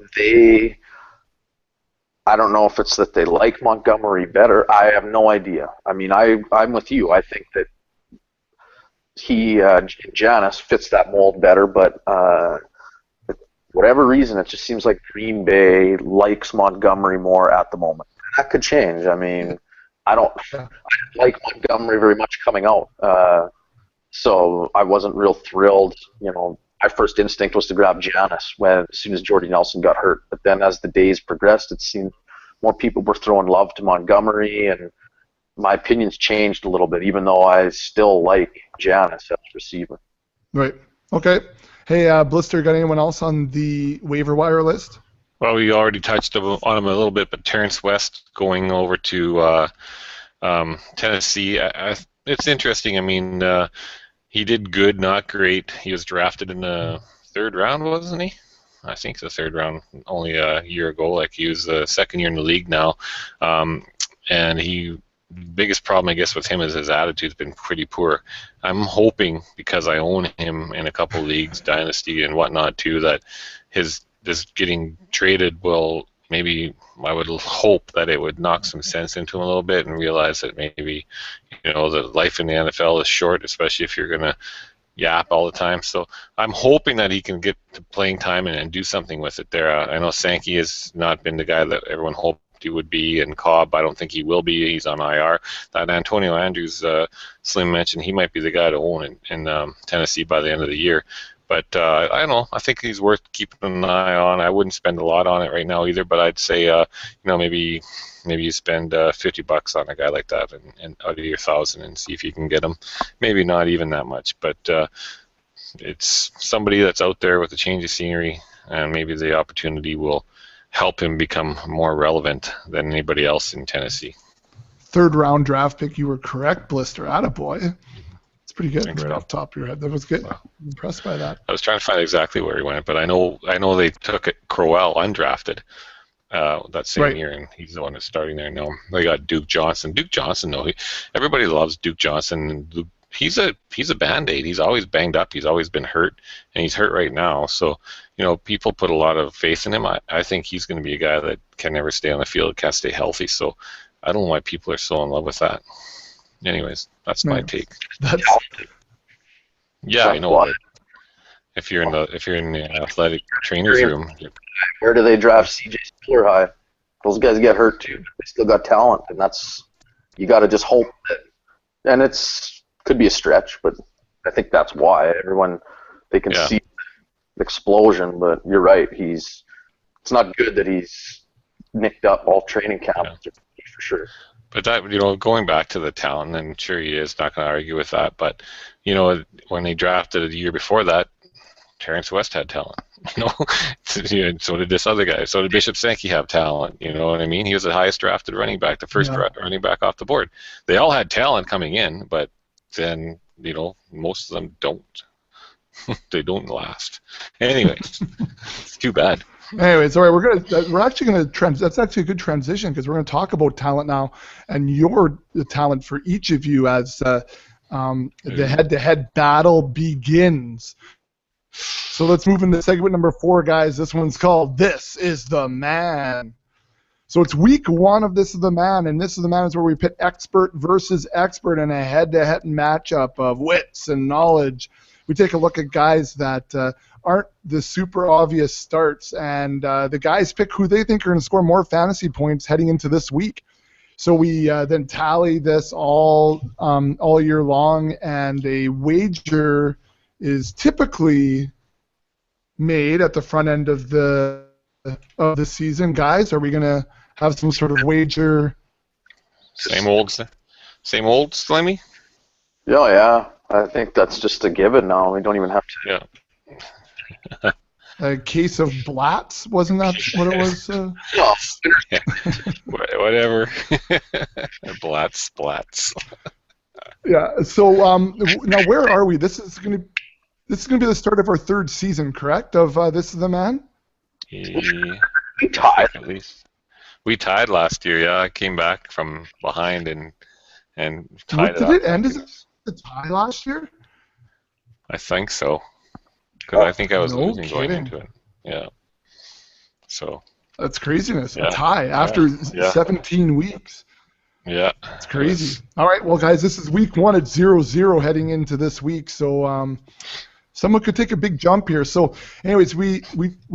don't know if it's that they like Montgomery better. I have no idea. I mean, I'm with you. I think that Janis fits that mold better, but for whatever reason, it just seems like Green Bay likes Montgomery more at the moment. That could change. I mean, I don't like Montgomery very much coming out. So I wasn't real thrilled. My first instinct was to grab Janis as soon as Jordy Nelson got hurt. But then as the days progressed, it seemed more people were throwing love to Montgomery, and my opinions changed a little bit, even though I still like Janis as receiver. Right. Okay. Hey, Blister, got anyone else on the waiver wire list? Well, we already touched on him a little bit, but Terrence West going over to Tennessee. It's interesting. I mean, he did good, not great. He was drafted in the third round, wasn't he? I think the third round, only a year ago. Like, he was the second year in the league now, and biggest problem, I guess, with him is his attitude's been pretty poor. I'm hoping, because I own him in a couple leagues, Dynasty and whatnot too, that this getting traded will maybe, I would hope that it would knock some sense into him a little bit and realize that maybe, the life in the NFL is short, especially if you're going to yap all the time. So I'm hoping that he can get to playing time and do something with it there. I know Sankey has not been the guy that everyone hoped he would be, and Cobb, I don't think he will be. He's on IR. That Antonio Andrews, Slim mentioned, he might be the guy to own in Tennessee by the end of the year. But I don't know. I think he's worth keeping an eye on. I wouldn't spend a lot on it right now either, but I'd say, maybe you spend $50 on a guy like that and out of your 1,000 and see if you can get him. Maybe not even that much, but it's somebody that's out there with a change of scenery, and maybe the opportunity will help him become more relevant than anybody else in Tennessee. Third round draft pick, you were correct, Blister. Attaboy. It's pretty good. Thanks, right Bill. off the top of your head. That was good. I'm impressed by that. I was trying to find exactly where he went, but I know they took Crowell undrafted that same year, and he's the one that's starting there now. They got Duke Johnson. Duke Johnson, though, everybody loves Duke Johnson. And he's a Band-Aid. He's always banged up. He's always been hurt, and he's hurt right now. So, people put a lot of faith in him. I think he's going to be a guy that can never stay on the field, can't stay healthy. So I don't know why people are so in love with that. Anyways, that's my take. Yeah, I know. If you're in the athletic trainer's room. Where do they draft CJ Spiller high? Those guys get hurt too. They still got talent, and you got to just hope that. And could be a stretch, but I think that's why they can see the explosion. But you're right. It's not good that he's nicked up all training camp for sure. But that, going back to the talent, and sure he is, not going to argue with that. But when they drafted the year before that, Terrence West had talent. So did this other guy. So did Bishop Sankey have talent. You know what I mean? He was the highest drafted running back, the first running back off the board. They all had talent coming in, but then most of them don't. They don't last. Anyways, it's too bad. Anyways, all right, we're actually gonna that's actually a good transition, because we're gonna talk about talent now, and the talent for each of you as the head-to-head battle begins. So let's move into segment number 4, guys. This one's called "This Is the Man." So it's week 1 of This Is the Man, and This Is the Man is where we pit expert versus expert in a head-to-head matchup of wits and knowledge. We take a look at guys that aren't the super obvious starts, and the guys pick who they think are going to score more fantasy points heading into this week. So we then tally this all year long, and a wager is typically made at the front end of the season. Guys, are we going to have some sort of wager? Same old Slimmy? Yeah. I think that's just a given now. We don't even have to. Yeah. A case of Blatz, wasn't that what it was? No, Whatever. Blats. Yeah. So now where are we? This is gonna be the start of our third season, correct? Of This Is the Man. we tied. At least we tied last year. Yeah, I came back from behind and tied Did it end as a tie last year? I think so. Because I think I was No losing going kidding. into it. Yeah. So. That's craziness. Yeah. A tie after Yeah. 17 weeks. Yeah. It's crazy. All right, well, guys, this is week 1 at 0-0 heading into this week. So someone could take a big jump here. So, anyways, we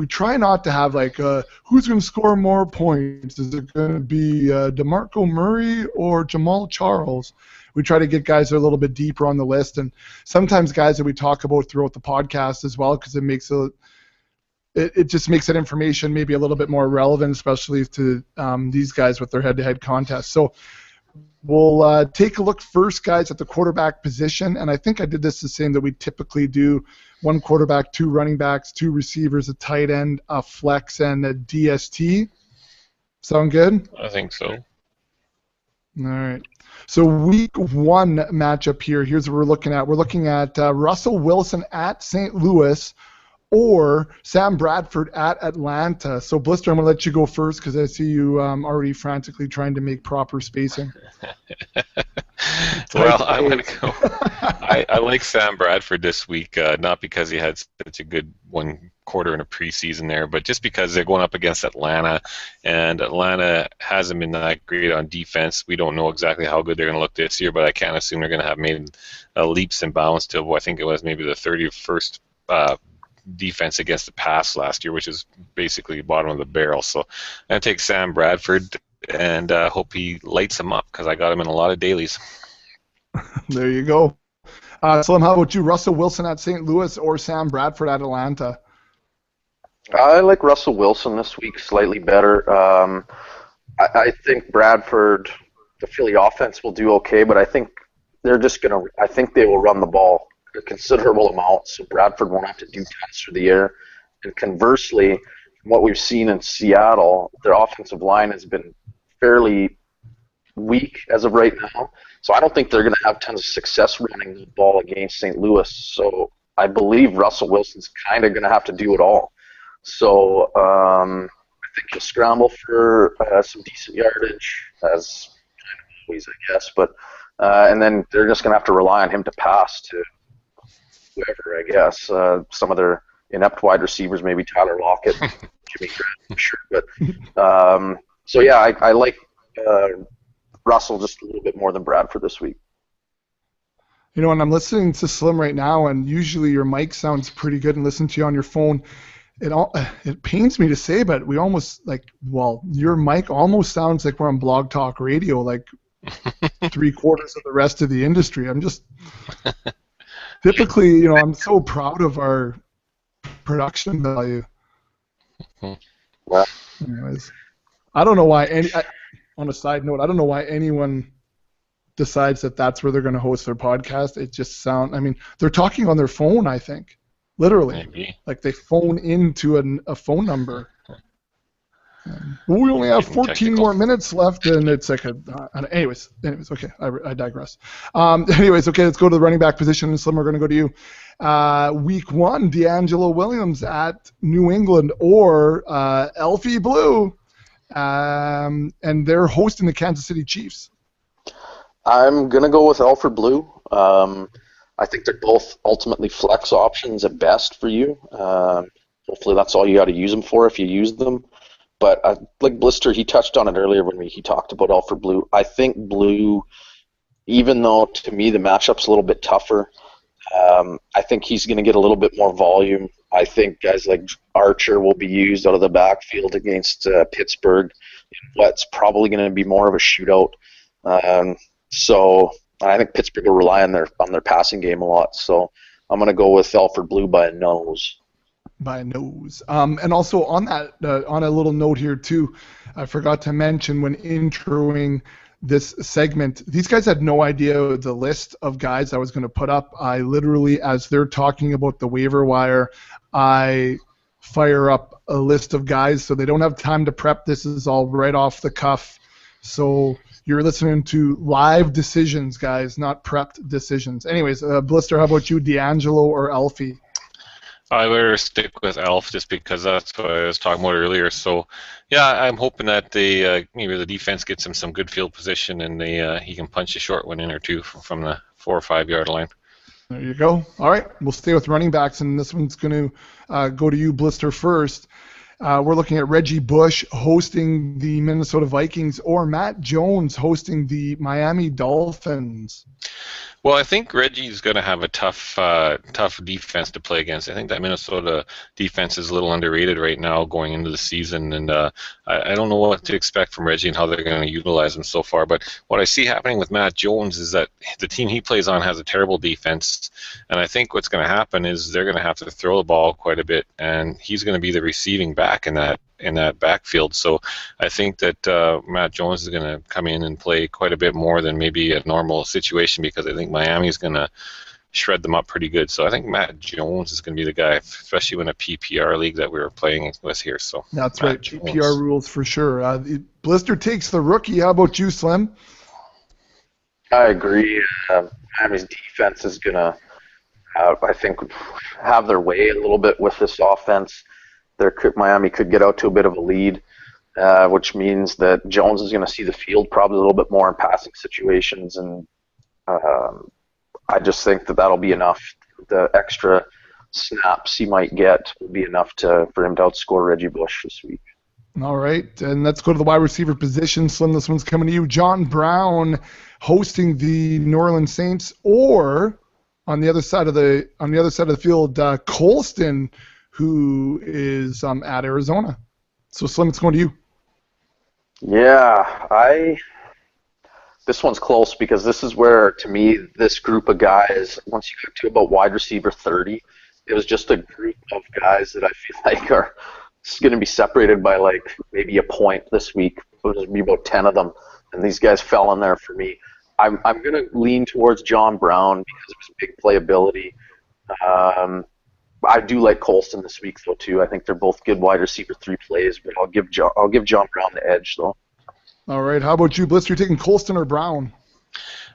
try not to have like who's going to score more points. Is it going to be DeMarco Murray or Jamal Charles? We try to get guys that are a little bit deeper on the list, and sometimes guys that we talk about throughout the podcast as well, because it just makes that information maybe a little bit more relevant, especially to these guys with their head-to-head contests. So we'll take a look first, guys, at the quarterback position, and I think I did this the same that we typically do: 1 quarterback, 2 running backs, 2 receivers, a tight end, a flex, and a DST. Sound good? I think so. All right. So week 1 matchup here. Here's what we're looking at. We're looking at Russell Wilson at St. Louis or Sam Bradford at Atlanta. So Blister, I'm going to let you go first because I see you already frantically trying to make proper spacing. Well, I'm going to go. I like Sam Bradford this week, not because he had such a good 1 quarter in a preseason there, but just because they're going up against Atlanta, and Atlanta hasn't been that great on defense. We don't know exactly how good they're going to look this year, but I can't assume they're going to have made leaps and bounds to, I think it was maybe the 31st defense against the pass last year, which is basically bottom of the barrel. So I'm going to take Sam Bradford and hope he lights him up because I got him in a lot of dailies. There you go. Slim, how about you? Russell Wilson at St. Louis or Sam Bradford at Atlanta? I like Russell Wilson this week slightly better. I think Bradford, the Philly offense will do okay, but I think I think they will run the ball a considerable amount, so Bradford won't have to do tons through the air. And conversely, from what we've seen in Seattle, their offensive line has been fairly weak as of right now. So I don't think they're going to have tons of success running the ball against St. Louis. So I believe Russell Wilson's kind of going to have to do it all. So I think he'll scramble for some decent yardage, as kind of always, I guess. But and then they're just going to have to rely on him to pass to whoever, I guess. Some of their inept wide receivers, maybe Tyler Lockett, Jimmy Graham, I'm sure. But so yeah, I like Russell just a little bit more than Bradford this week. You know, and I'm listening to Slim right now, and usually your mic sounds pretty good, and listen to you on your phone. It pains me to say, but we almost your mic almost sounds like we're on Blog Talk Radio, like 3/4 of the rest of the industry. I'm just typically, you know, I'm so proud of our production value. Well, anyways, I don't know why on a side note, I don't know why anyone decides that that's where they're going to host their podcast. It just they're talking on their phone, I think. Literally. Maybe. Like they phone into a phone number. Well, we only have 14 more minutes left, and it's like anyways, okay, I digress. Anyways, okay, let's go to the running back position, and Slim, we're going to go to you. Week 1, D'Angelo Williams at New England or Elfie Blue, and they're hosting the Kansas City Chiefs. I'm going to go with Alfred Blue. I think they're both ultimately flex options at best for you. Hopefully that's all you got to use them for if you use them. But like Blister, he touched on it earlier when he talked about Alfred Blue. I think Blue, even though to me the matchup's a little bit tougher, I think he's going to get a little bit more volume. I think guys like Archer will be used out of the backfield against Pittsburgh. What's probably going to be more of a shootout. So I think Pittsburgh will rely on their passing game a lot. So I'm going to go with Alfred Blue by a nose. By a nose. And also on that, on a little note here too, I forgot to mention when introing this segment. These guys had no idea the list of guys I was going to put up. I literally, as they're talking about the waiver wire, I fire up a list of guys so they don't have time to prep. This is all right off the cuff. So you're listening to live decisions, guys, not prepped decisions. Anyways, Blister, how about you, D'Angelo or Elfie? I better stick with Elf just because that's what I was talking about earlier. So, yeah, I'm hoping that maybe the defense gets him some good field position and he can punch a short one in or two from the 4 or 5 yard line. There you go. All right, we'll stay with running backs, and this one's going to go to you, Blister, first. We're looking at Reggie Bush hosting the Minnesota Vikings or Matt Jones hosting the Miami Dolphins. Well, I think Reggie's going to have a tough defense to play against. I think that Minnesota defense is a little underrated right now going into the season, and I don't know what to expect from Reggie and how they're going to utilize him so far. But what I see happening with Matt Jones is that the team he plays on has a terrible defense, and I think what's going to happen is they're going to have to throw the ball quite a bit, and he's going to be the receiving back in that backfield. So I think that Matt Jones is going to come in and play quite a bit more than maybe a normal situation because I think Miami's going to shred them up pretty good. So I think Matt Jones is going to be the guy, especially in a PPR league that we were playing with here. So that's Matt right, Jones. PPR rules for sure. Blister takes the rookie. How about you, Slim? I agree. Miami's defense is going to, I think, have their way a little bit with this offense. Miami could get out to a bit of a lead, which means that Jones is going to see the field probably a little bit more in passing situations, and I just think that that'll be enough. The extra snaps he might get will be enough for him to outscore Reggie Bush this week. All right, and let's go to the wide receiver position. Slim, this one's coming to you. John Brown hosting the New Orleans Saints, or on the other side of the field, Colston, who is at Arizona. So, Slim, it's going to you. Yeah, this one's close because this is where, to me, this group of guys, once you get to about wide receiver 30, it was just a group of guys that I feel like are going to be separated by like maybe a point this week. There's going to be about 10 of them, and these guys fell in there for me. I'm going to lean towards John Brown because of his big playability. I do like Colston this week though too. I think they're both good wide receiver 3 plays, but I'll give John Brown the edge though. All right, how about you, Blister? You're taking Colston or Brown?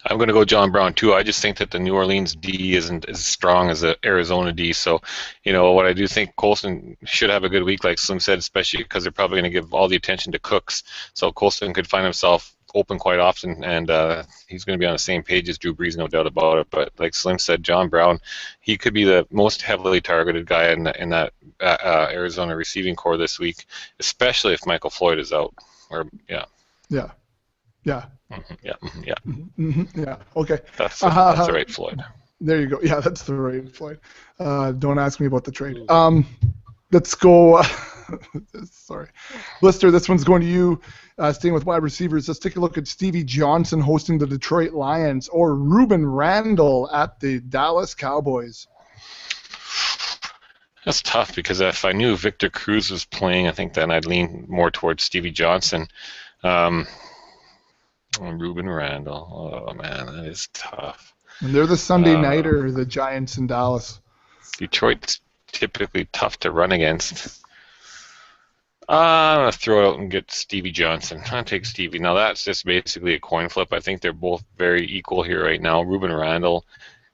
I'm going to go John Brown too. I just think that the New Orleans D isn't as strong as the Arizona D. So, what I do think Colston should have a good week, like Slim said, especially because they're probably going to give all the attention to Cooks. So Colston could find himself open quite often, and he's going to be on the same page as Drew Brees, no doubt about it. But like Slim said, John Brown, he could be the most heavily targeted guy in that Arizona receiving corps this week, especially if Michael Floyd is out. Yeah. Mm-hmm, yeah. Mm-hmm, yeah. Mm-hmm, yeah. Okay. That's the right Floyd. There you go. Yeah, that's the right Floyd. Don't ask me about the trade. Let's go. Sorry, Blister. This one's going to you. Staying with wide receivers, let's take a look at Stevie Johnson hosting the Detroit Lions or Ruben Randle at the Dallas Cowboys. That's tough because if I knew Victor Cruz was playing, I think then I'd lean more towards Stevie Johnson. Ruben Randle. Oh, man, that is tough. And they're the Sunday nighter, the Giants in Dallas. Detroit's typically tough to run against. I'm going to throw it out and get Stevie Johnson. I'm going to take Stevie. Now, that's just basically a coin flip. I think they're both very equal here right now. Ruben Randle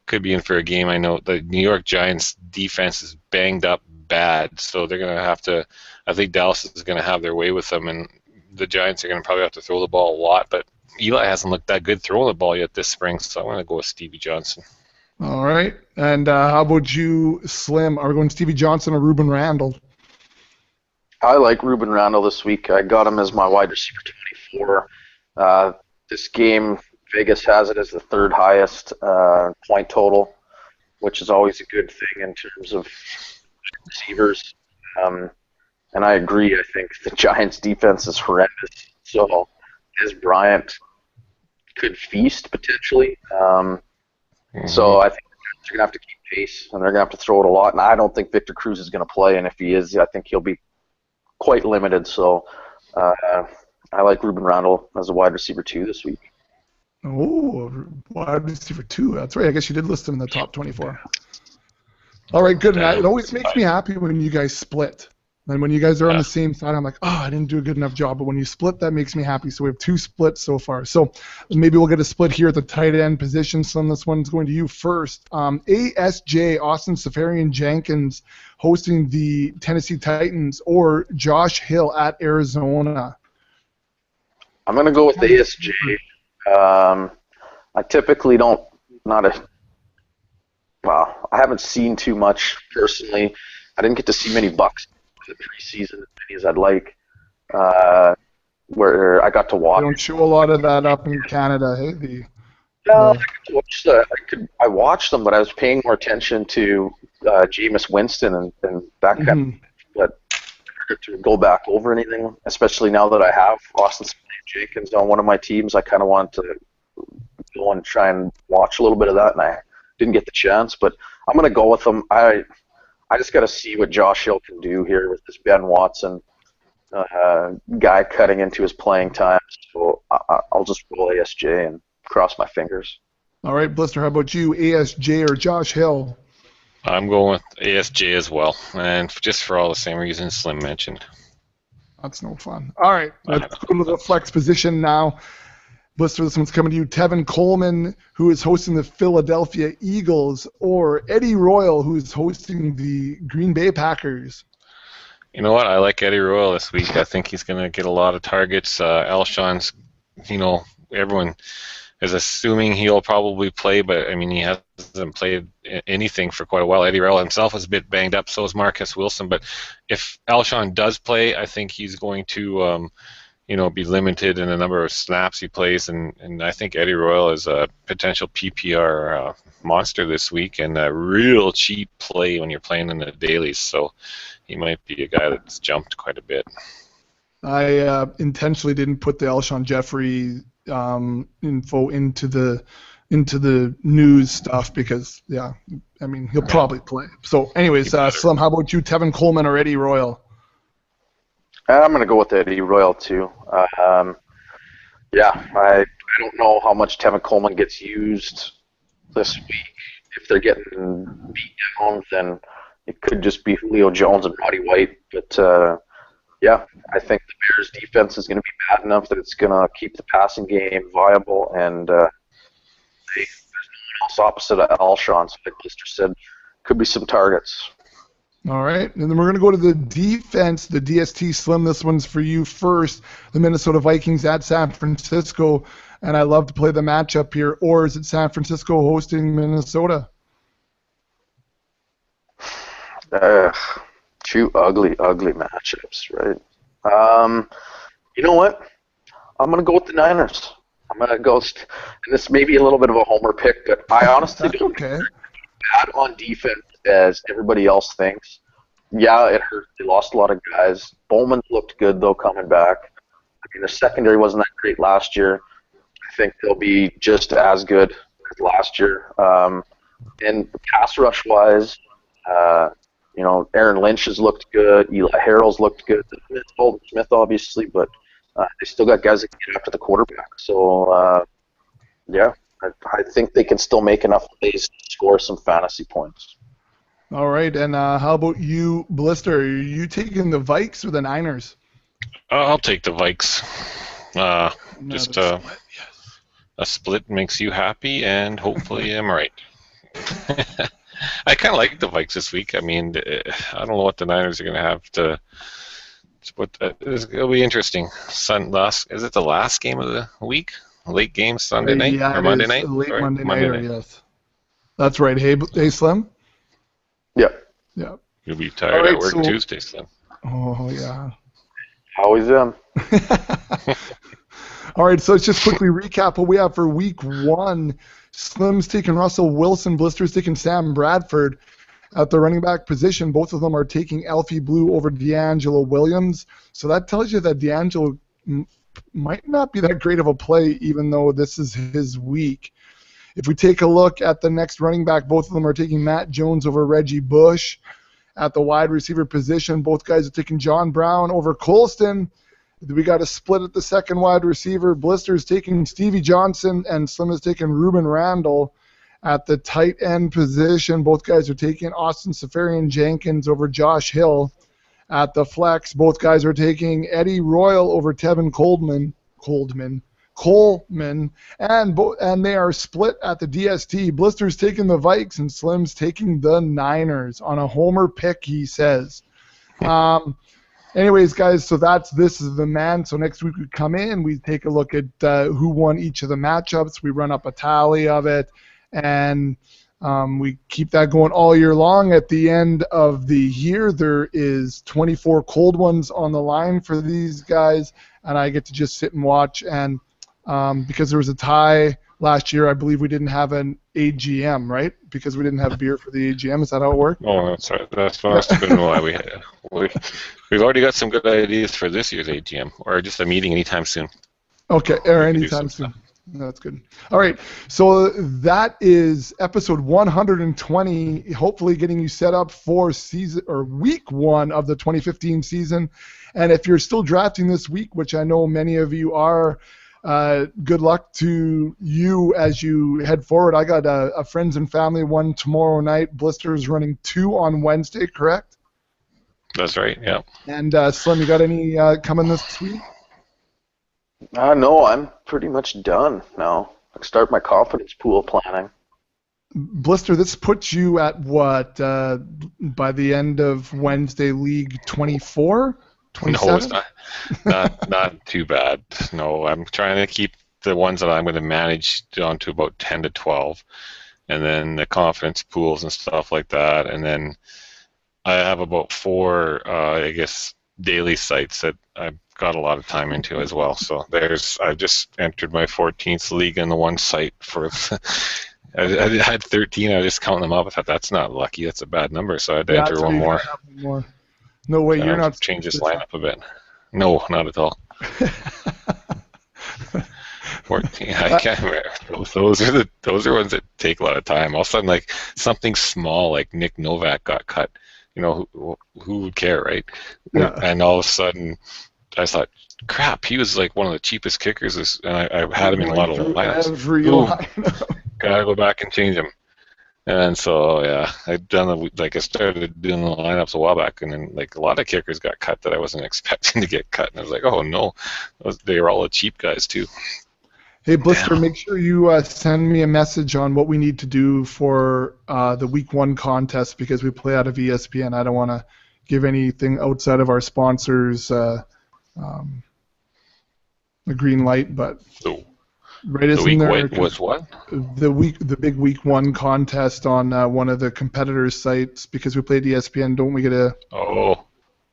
could be in for a game. I know the New York Giants defense is banged up bad, so they're going to have to – I think Dallas is going to have their way with them, and the Giants are going to probably have to throw the ball a lot. But Eli hasn't looked that good throwing the ball yet this spring, so I'm going to go with Stevie Johnson. All right. And how about you, Slim? Are we going Stevie Johnson or Ruben Randle? I like Ruben Randle this week. I got him as my wide receiver 24. This game, Vegas has it as the third highest point total, which is always a good thing in terms of receivers. And I agree. I think the Giants' defense is horrendous. So, as Bryant could feast potentially. So I think they're going to have to keep pace, and they're going to have to throw it a lot. And I don't think Victor Cruz is going to play, and if he is, I think he'll be quite limited. So I like Ruben Randall as a wide receiver 2 this week. Oh, wide receiver 2. That's right. I guess you did list him in the top 24. All right, good. And it always makes me happy when you guys split. And when you guys are on the same side, I'm like, oh, I didn't do a good enough job. But when you split, that makes me happy. So we have 2 splits so far. So maybe we'll get a split here at the tight end position. So this one's going to you first. ASJ, Austin Safarian Jenkins, hosting the Tennessee Titans, or Josh Hill at Arizona. I'm going to go with ASJ. I typically I haven't seen too much personally. I didn't get to see many Bucks in the preseason, as many as I'd like. Where I got to watch. They don't show a lot of that up in Canada, hey? I got to watch I watched them, but I was paying more attention to Jameis Winston and that kind of. But to go back over anything, especially now that I have Austin Jenkins on one of my teams, I kind of want to go and try and watch a little bit of that, and I didn't get the chance. But I'm going to go with him. I just got to see what Josh Hill can do here with this Ben Watson guy cutting into his playing time. So I'll just roll ASJ and cross my fingers. All right, Blister, how about you, ASJ or Josh Hill? I'm going with ASJ as well, and just for all the same reasons Slim mentioned. That's no fun. All right, let's go to the flex position now. Blister, this one's coming to you. Tevin Coleman, who is hosting the Philadelphia Eagles, or Eddie Royal, who is hosting the Green Bay Packers. You know what? I like Eddie Royal this week. I think he's going to get a lot of targets. Alshon's, everyone is assuming he'll probably play, but, I mean, he hasn't played anything for quite a while. Eddie Royal himself is a bit banged up, so is Marcus Wilson. But if Alshon does play, I think he's going to be limited in the number of snaps he plays, and I think Eddie Royal is a potential PPR monster this week and a real cheap play when you're playing in the dailies, so he might be a guy that's jumped quite a bit. I intentionally didn't put the Alshon Jeffrey info into the news stuff because, he'll probably play. So anyways, Slim, how about you, Tevin Coleman or Eddie Royal? I'm going to go with Eddie Royal, too. I don't know how much Tevin Coleman gets used this week. If they're getting beat down, then it could just be Julio Jones and Roddy White. But, I think the Bears' defense is going to be bad enough that it's going to keep the passing game viable. And there's no one else opposite of Alshon. So like Blister said, could be some targets. All right, and then we're going to go to the defense, the DST. Slim, this one's for you first. The Minnesota Vikings at San Francisco, and I love to play the matchup here. Or is it San Francisco hosting Minnesota? Two ugly matchups, right? You know what? I'm going to go with the Niners. I'm going to go, and this may be a little bit of a homer pick, but I honestly don't think they're bad on defense as everybody else thinks. Yeah, it hurt. They lost a lot of guys. Bowman looked good, though, coming back. I mean, their secondary wasn't that great last year. I think they'll be just as good as last year. And pass rush-wise, Aaron Lynch has looked good. Eli Harrell's looked good. Holden Smith, obviously, but they still got guys that can get after the quarterback. So, I think they can still make enough plays to score some fantasy points. All right, and how about you, Blister? Are you taking the Vikes or the Niners? I'll take the Vikes. A split makes you happy, and hopefully I'm right. I kind of like the Vikes this week. I mean, I don't know what the Niners are going to have to. It'll be interesting. Is it the last game of the week? Late game Sunday night or Monday night? Monday night. Yes, that's right. Hey, Slim. Yeah. You'll be tired at work Tuesday, Slim. Oh yeah. Always am. All right, so let's just quickly recap what we have for week 1. Slim's taking Russell Wilson, Blister's taking Sam Bradford. At the running back position, both of them are taking Alfie Blue over D'Angelo Williams. So that tells you that D'Angelo might not be that great of a play, even though this is his week. If we take a look at the next running back, both of them are taking Matt Jones over Reggie Bush. At the wide receiver position, both guys are taking John Brown over Colston. We got a split at the second wide receiver. Blister's taking Stevie Johnson, and Slim is taking Ruben Randall at the tight end position. Both guys are taking Austin Safarian Jenkins over Josh Hill. At the flex, both guys are taking Eddie Royal over Tevin Coleman, and they are split at the DST. Blister's taking the Vikes, and Slim's taking the Niners on a homer pick, he says. Anyways, guys, so this is the man. So next week we come in, we take a look at who won each of the matchups. We run up a tally of it, and we keep that going all year long. At the end of the year, there is 24 cold ones on the line for these guys, and I get to just sit and watch. And because there was a tie last year, I believe we didn't have an AGM, right? Because we didn't have beer for the AGM. Is that how it worked? Oh, that's right. That's must have been why we've already got some good ideas for this year's AGM, or just a meeting anytime soon. Okay, or anytime soon. That's good. All right, so that is episode 120. Hopefully, getting you set up for week 1 of the 2015 season. And if you're still drafting this week, which I know many of you are, good luck to you as you head forward. I got a friends and family one tomorrow night. Blister is running 2 on Wednesday, correct? That's right. Yeah. And Slim, you got any coming this week? No, I'm pretty much done now. I start my confidence pool planning. Blister, this puts you at what, by the end of Wednesday, League 24? 27? No, it's not too bad. No, I'm trying to keep the ones that I'm going to manage down to about 10 to 12, and then the confidence pools and stuff like that. And then I have about 4, I guess, daily sites that I've got a lot of time into as well. So I've just entered my 14th league in the one site for. I had 13. I was just counting them up. I thought that's not lucky. That's a bad number. So I had to enter one more. No way, you're not. Change this lineup a bit. No, not at all. 14. I can't remember. Those are ones that take a lot of time. All of a sudden, like something small, like Nick Novak got cut. You know, who would care, right? Yeah. And all of a sudden, I thought, crap, he was like one of the cheapest kickers, and I had him in a lot of lineups. Gotta go back and change him. And so, yeah, I started doing the lineups a while back, and then like a lot of kickers got cut that I wasn't expecting to get cut, and I was like, oh no, they were all the cheap guys too. Hey, Blister, make sure you send me a message on what we need to do for the Week 1 contest, because we play out of ESPN. I don't want to give anything outside of our sponsors a green light, but right as in there. Was what? The big Week 1 contest on one of the competitors' sites, because we played ESPN. Don't we get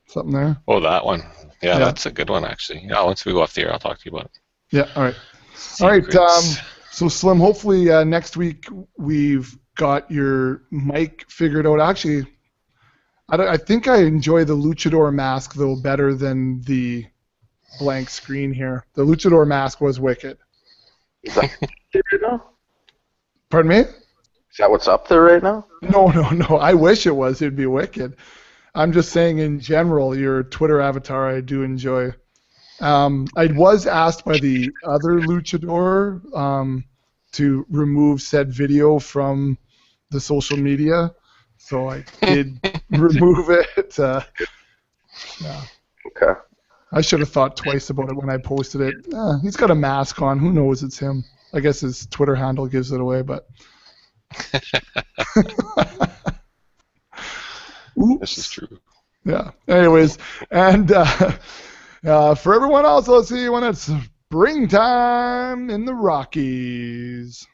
something there? Oh, that one. Yeah, that's a good one actually. Yeah, once we go off the air, I'll talk to you about it. Yeah. All right. Secrets. All right, so Slim, hopefully next week we've got your mic figured out. Actually, I think I enjoy the Luchador mask, though, better than the blank screen here. The Luchador mask was wicked. Is that right now? Pardon me? Is that what's up there right now? No. I wish it was. It'd be wicked. I'm just saying in general, your Twitter avatar I do enjoy. I was asked by the other luchador to remove said video from the social media, so I did remove it. Yeah. Okay. I should have thought twice about it when I posted it. He's got a mask on. Who knows it's him? I guess his Twitter handle gives it away, but. This is true. Yeah. Anyways, and for everyone else, let's see when it's springtime in the Rockies.